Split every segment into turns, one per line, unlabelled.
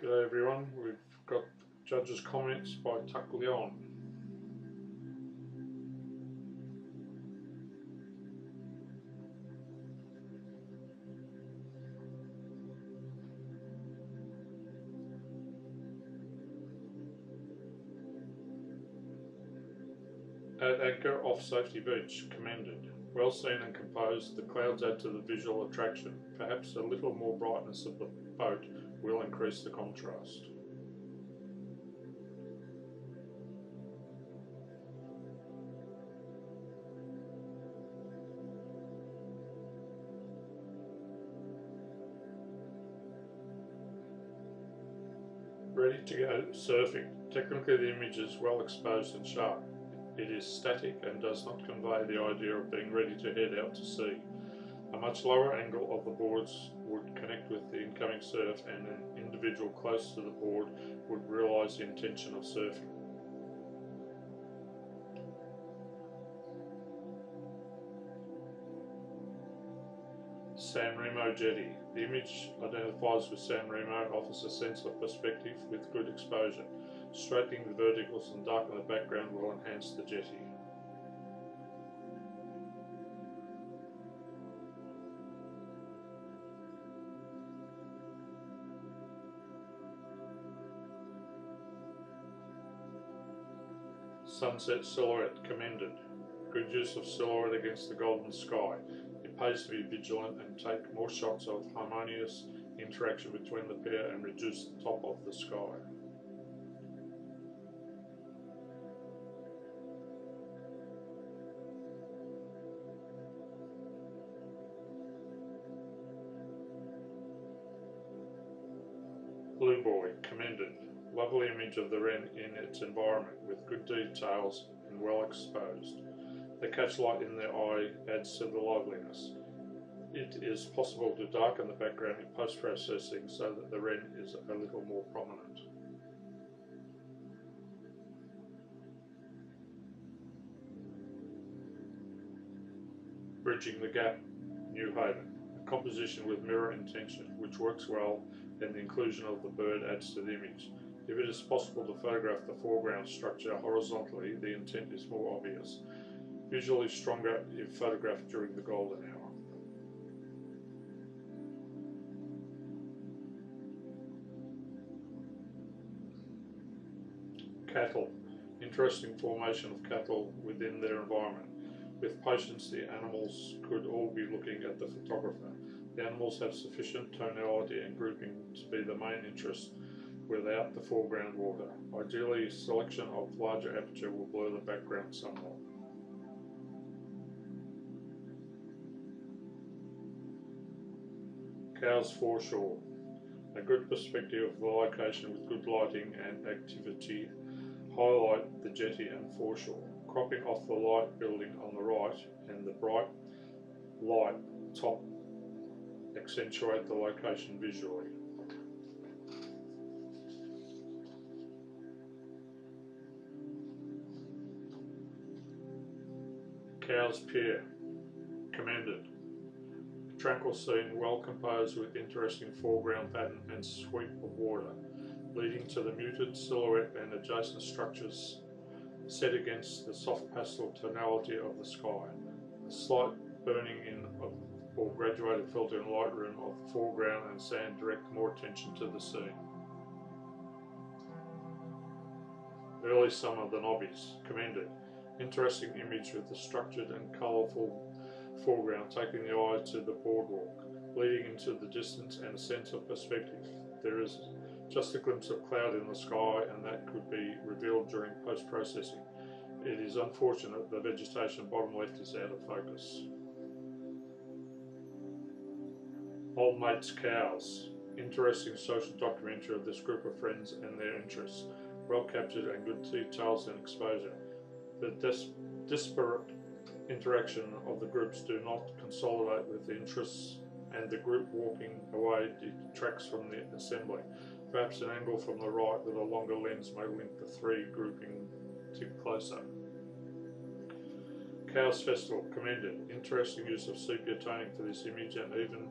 G'day everyone, we've got judges' comments by Tuck Leon. At anchor off Safety Beach, commended. Well seen and composed, the clouds add to the visual attraction. Perhaps a little more brightness of the boat will increase the contrast. Ready to go surfing. Technically the image is well exposed and sharp. It is static and does not convey the idea of being ready to head out to sea. A much lower angle of the boards would connect with the incoming surf, and an individual close to the board would realise the intention of surfing. San Remo jetty. The image identifies with San Remo offers a sense of perspective with good exposure. Straightening the verticals and darkening the background will enhance the jetty. Sunset silhouette, commended. Good use of silhouette against the golden sky. It pays to be vigilant and take more shots of harmonious interaction between the pair and reduce the top of the sky. Blue Boy, commended. Lovely image of the wren in its environment with good details and well exposed. The catchlight in the eye adds to the liveliness. It is possible to darken the background in post-processing so that the wren is a little more prominent. Bridging the Gap, New Haven. A composition with mirror intention, which works well, and the inclusion of the bird adds to the image. If it is possible to photograph the foreground structure horizontally, the intent is more obvious. Visually stronger if photographed during the golden hour. Cattle. Interesting formation of cattle within their environment. With patience, the animals could all be looking at the photographer. The animals have sufficient tonality and grouping to be the main interest without the foreground water. Ideally, selection of larger aperture will blur the background somewhat. Cows foreshore. A good perspective of the location with good lighting and activity highlight the jetty and foreshore. Cropping off the light building on the right and the bright light top accentuate the location visually. Cows Pier, commended. A tranquil scene well composed with interesting foreground pattern and sweep of water, leading to the muted silhouette and adjacent structures set against the soft pastel tonality of the sky. A slight burning in or graduated filter in Lightroom of the foreground and sand direct more attention to the scene. Early summer, the Nobbies, commended. Interesting image with the structured and colourful foreground taking the eye to the boardwalk, leading into the distance and a sense of perspective. There is just a glimpse of cloud in the sky, and that could be revealed during post-processing. It is unfortunate the vegetation bottom left is out of focus. Old Mate's Cows. Interesting social documentary of this group of friends and their interests. Well captured and good details and exposure. The disparate interaction of the groups do not consolidate with the interests, and the group walking away detracts from the assembly. Perhaps an angle from the right with a longer lens may link the three grouping closer. Cows Festival, commended. Interesting use of sepia toning for this image and even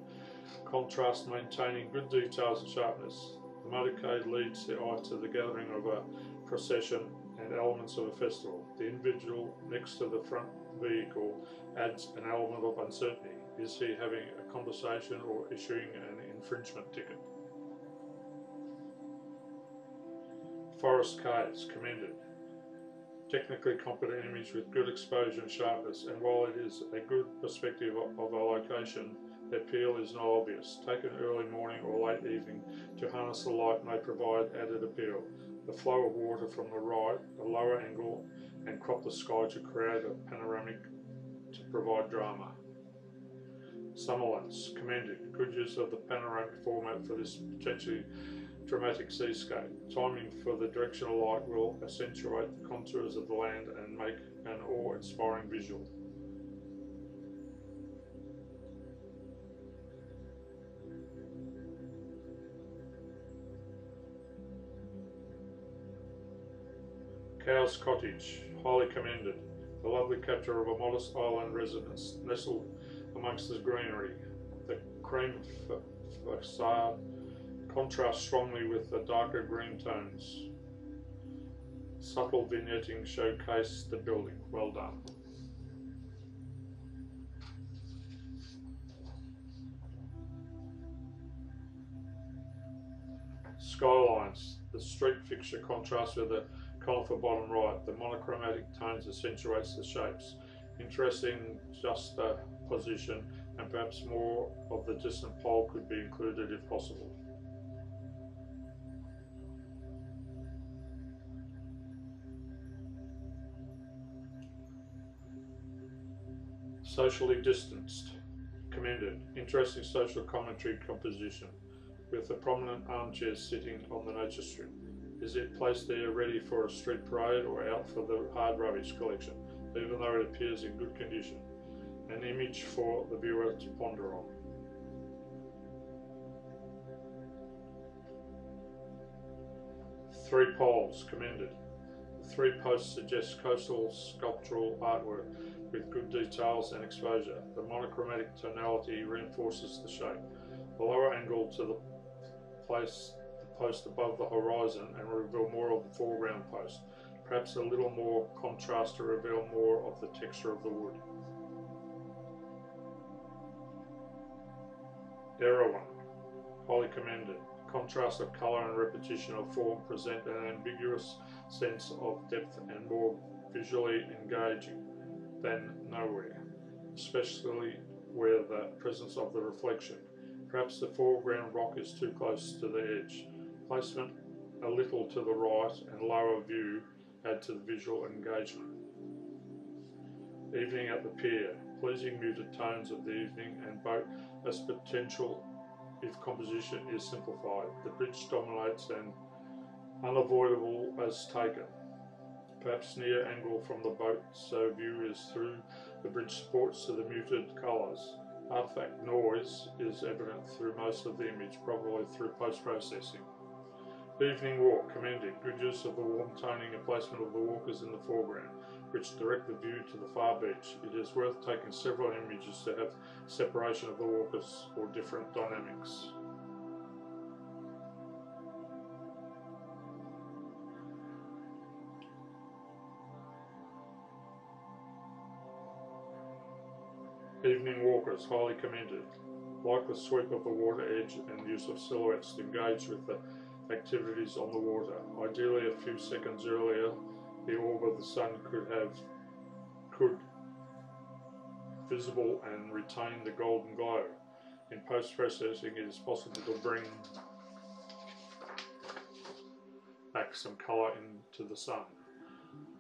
contrast, maintaining good details and sharpness. The motorcade leads the eye to the gathering of a procession and elements of a festival. The individual next to the front vehicle adds an element of uncertainty. Is he having a conversation or issuing an infringement ticket? Forest caves, commended. Technically competent image with good exposure and sharpness, and while it is a good perspective of a location, the appeal is not obvious. Taken early morning or late evening to harness the light may provide added appeal. The flow of water from the right, a lower angle, and crop the sky to create a panoramic to provide drama. Summerlands, commended. Good use of the panoramic format for this potentially dramatic seascape. Timing for the directional light will accentuate the contours of the land and make an awe-inspiring visual. Cow's Cottage, highly commended. The lovely capture of a modest island residence nestled amongst the greenery. The cream facade contrasts strongly with the darker green tones. Subtle vignetting showcase the building. Well done. Skylines. The street fixture contrasts with the conifer bottom right. The monochromatic tones accentuates the shapes. Interesting juxtaposition, and perhaps more of the distant pole could be included if possible. Socially distanced, commended. Interesting social commentary composition, with the prominent armchairs sitting on the nature strip. Is it placed there ready for a street parade or out for the hard rubbish collection, even though it appears in good condition? An image for the viewer to ponder on. Three poles, commended. The three posts suggest coastal sculptural artwork with good details and exposure. The monochromatic tonality reinforces the shape. The lower angle to the place the post above the horizon and reveal more of the foreground post. Perhaps a little more contrast to reveal more of the texture of the wood. Erewhon, highly commended. Contrast of colour and repetition of form present an ambiguous sense of depth and more visually engaging than nowhere, especially where the presence of the reflection. Perhaps the foreground rock is too close to the edge. Placement a little to the right and lower view add to the visual engagement. Evening at the pier. Pleasing muted tones of the evening and boat as potential if composition is simplified. The bridge dominates and unavoidable as taken. Perhaps near angle from the boat, so view is through the bridge supports to the muted colours. Artifact noise is evident through most of the image, probably through post-processing. Evening walk, commended. Good use of the warm toning and placement of the walkers in the foreground, which direct the view to the far beach. It is worth taking several images to have separation of the walkers or different dynamics. Evening walkers, highly commended. Like the sweep of the water edge and use of silhouettes to engage with the activities on the water. Ideally a few seconds earlier, the orb of the sun could visible and retain the golden glow. In post-processing, it is possible to bring back some colour into the sun.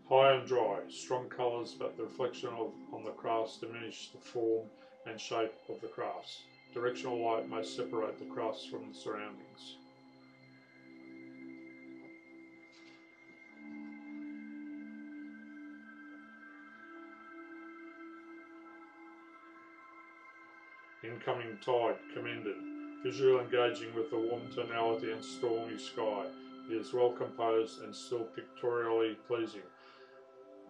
High and dry, strong colours, but the reflection on the crafts diminish the form and shape of the crafts. Directional light may separate the crafts from the surroundings. Incoming tide, commended. Visual engaging with the warm tonality and stormy sky. It is well composed and still pictorially pleasing,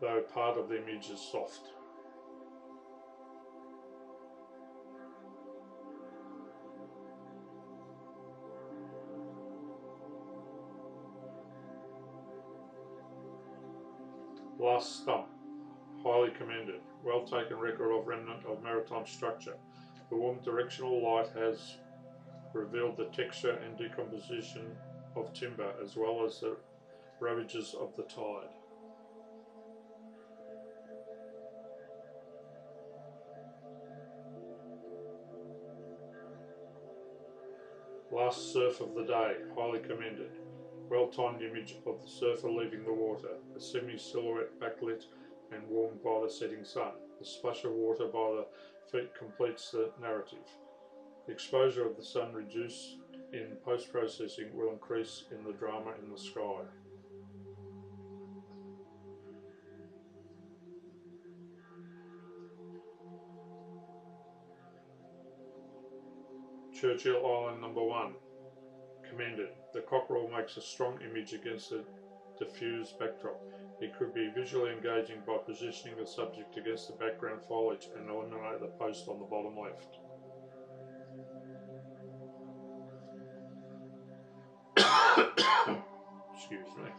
though part of the image is soft. Last stump, highly commended. Well taken record of remnant of maritime structure. The warm directional light has revealed the texture and decomposition of timber as well as the ravages of the tide. Last surf of the day, highly commended. Well-timed image of the surfer leaving the water, a semi-silhouette backlit and warmed by the setting sun. The splash of water by the feet completes the narrative. The exposure of the sun reduced in post-processing will increase in the drama in the sky. Churchill Island number 1. Commended. The cockerel makes a strong image against a diffused backdrop. It could be visually engaging by positioning the subject against the background foliage and eliminate the post on the bottom left. Excuse me.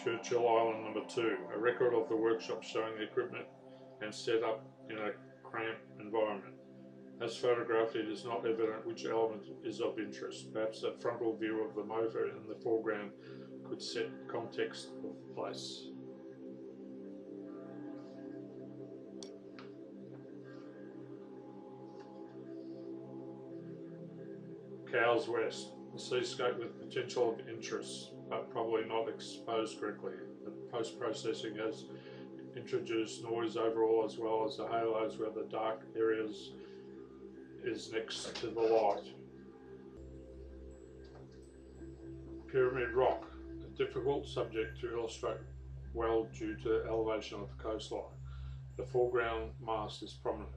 Churchill Island number 2. A record of the workshop showing the equipment and setup in a cramped environment. As photographed, it is not evident which element is of interest. Perhaps a frontal view of the motor in the foreground could set context of the place. Cowes West. A seascape with potential of interest, but probably not exposed correctly. The post-processing has introduced noise overall as well as the halos where the dark areas is next to the light. Pyramid Rock, a difficult subject to illustrate well due to the elevation of the coastline. The foreground mast is prominent,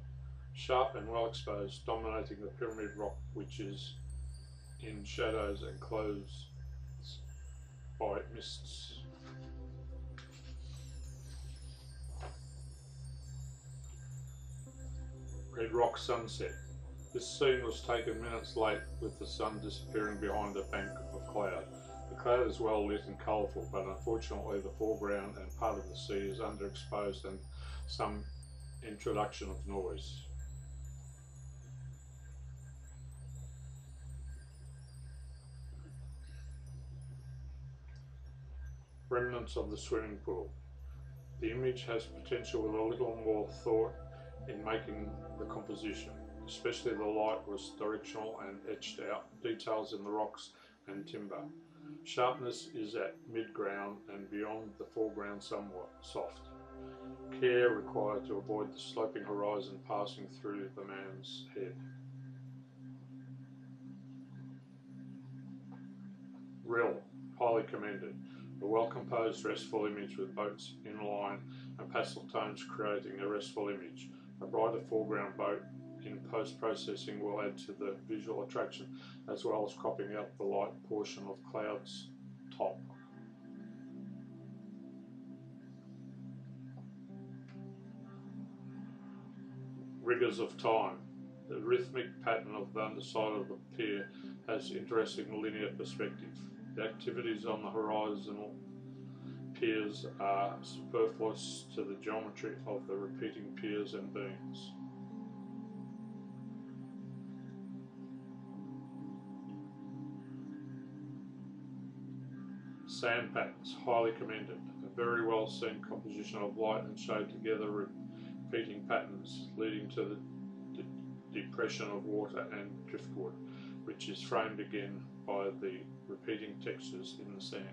sharp and well exposed, dominating the pyramid rock, which is in shadows and closed by mists. Red Rock Sunset. This scene was taken minutes late with the sun disappearing behind a bank of cloud. The cloud is well lit and colourful, but unfortunately the foreground and part of the sea is underexposed and some introduction of noise. Remnants of the swimming pool. The image has potential with a little more thought in making the composition. Especially the light was directional and etched out details in the rocks and timber. Sharpness is at mid-ground and beyond the foreground somewhat soft. Care required to avoid the sloping horizon passing through the man's head. Rill, highly commended. A well-composed restful image with boats in line and pastel tones creating a restful image. A brighter foreground boat in post-processing will add to the visual attraction as well as cropping out the light portion of cloud's top. Rigours of time. The rhythmic pattern of the underside of the pier has interesting linear perspective. The activities on the horizontal piers are superfluous to the geometry of the repeating piers and beams. Sand patterns, highly commended. A very well seen composition of light and shade together, repeating patterns leading to the depression of water and driftwood, which is framed again by the repeating textures in the sand.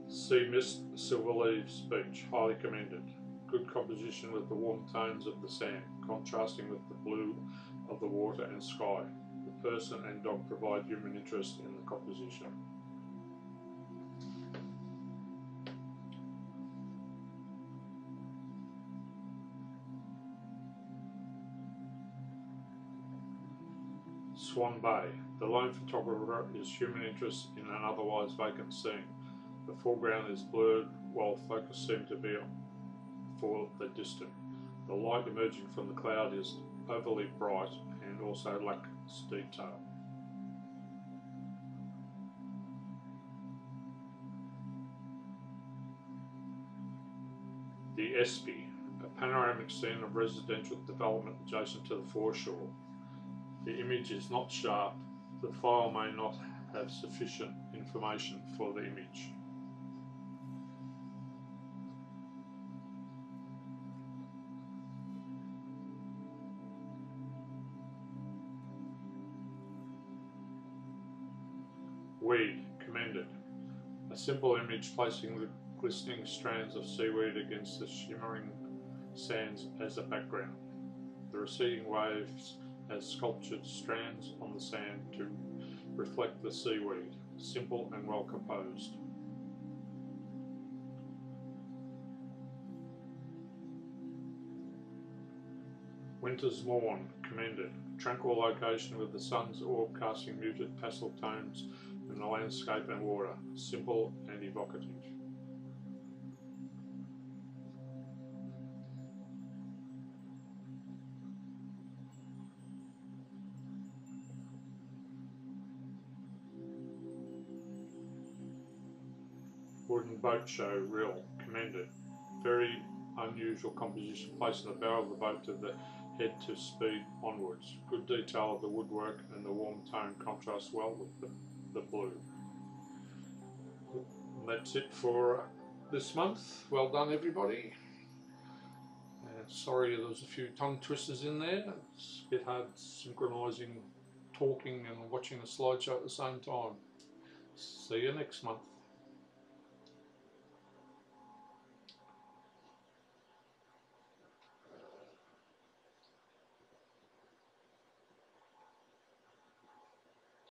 Sea Mist, Silver Leaves Beach, highly commended. Good composition with the warm tones of the sand, contrasting with the blue of the water and sky. The person and dog provide human interest in the composition. Swan Bay. The lone photographer is human interest in an otherwise vacant scene. The foreground is blurred while focus seems to be for the distant. The light emerging from the cloud is overly bright and also lacks detail. The Espy, a panoramic scene of residential development adjacent to the foreshore. The image is not sharp. The file may not have sufficient information for the image. Weed, commended. A simple image placing the glistening strands of seaweed against the shimmering sands as a background. The receding waves as sculptured strands on the sand to reflect the seaweed, simple and well composed. Winter's Lawn, commended. Tranquil location with the sun's orb casting muted pastel tones in the landscape and water, simple and evocative. Wooden Boat Show, Rill, commended. Very unusual composition, placing the bow of the boat to the head to speed onwards. Good detail of the woodwork and the warm tone contrasts well with the blue. And that's it for this month. Well done, everybody. Sorry there was a few tongue twisters in there. It's a bit hard synchronising talking and watching the slideshow at the same time. See you next month.